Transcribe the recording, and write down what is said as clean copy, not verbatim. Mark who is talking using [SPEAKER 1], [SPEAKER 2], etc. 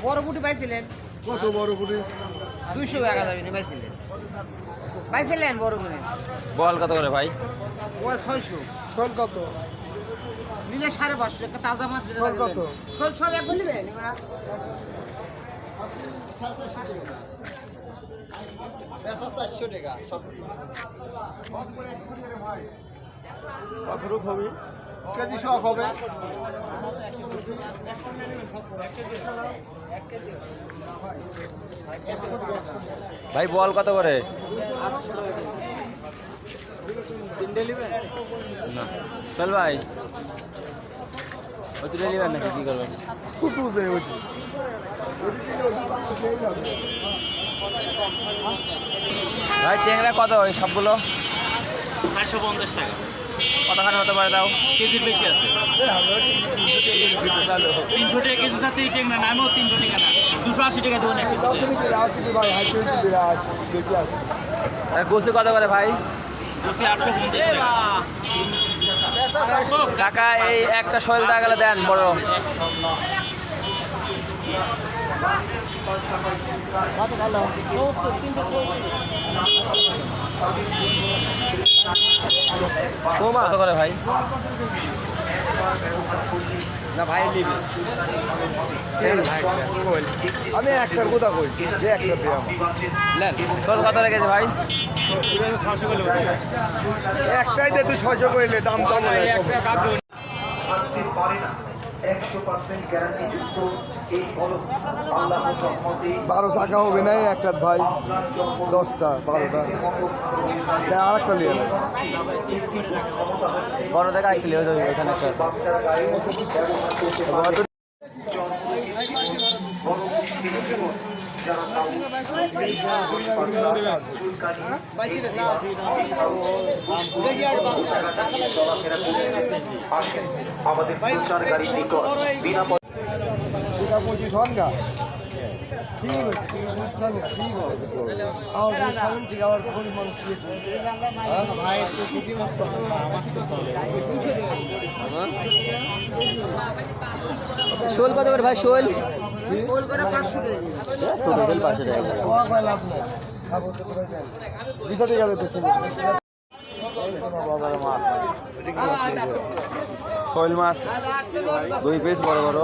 [SPEAKER 1] বড় পুটি পাইছিলেন?
[SPEAKER 2] কত বড় পুটি?
[SPEAKER 1] 200 টাকা যাবেন পাইছিলেন বড় পুটি।
[SPEAKER 3] বল কত করে ভাই?
[SPEAKER 1] বল 600।
[SPEAKER 2] শোল কত?
[SPEAKER 1] নিলে 550 টাকা তাজা মাছ যেটা
[SPEAKER 2] শোল কত?
[SPEAKER 1] শোল সব এক বলবেন এবার।
[SPEAKER 2] পেশা 400 টাকা সব।
[SPEAKER 3] কতটুক হবে?
[SPEAKER 2] কেজি শখ হবে।
[SPEAKER 3] ভাই বল কত করে? না চল ভাই ওই তুলে নেবেন নাকি কি করবেন? ভাই ট্যাংরা কত ওই সবগুলো?
[SPEAKER 4] 450 টাকা
[SPEAKER 3] কতখানি হতে পারে তাও?
[SPEAKER 4] কেজির বেশি আছে। 300 টাকা কেজি আছে এই ট্যাংরা না, আমিও 300 টাকা না 280 টাকা দেবো না।
[SPEAKER 3] আর গোসু কত করে ভাই?
[SPEAKER 4] 850 টাকা।
[SPEAKER 3] কাকা এই একটা শৈল দেখা গেলে দেন বড়। কত করে ভাই? না ভাই নিবি
[SPEAKER 2] আমি একটার কথা কই একটা দিয়ে
[SPEAKER 3] শোল কত রেখেছে ভাই?
[SPEAKER 2] একটাই দে তুই 600 কইলে দাম তো 12 টাকা হবে না একটা ভাই 10টা 12টা আর একটা নিয়ে
[SPEAKER 3] বড় দেখা আইলে এখানে একটা আছে।
[SPEAKER 5] আমাদের প্রচার গাড়ি নিকট বিনা
[SPEAKER 3] শোল কত করে ভাই? শোল
[SPEAKER 1] গোল করে 500 টাকা।
[SPEAKER 3] 500 টাকা। শোল মাছ 2 পিস বড় বড়।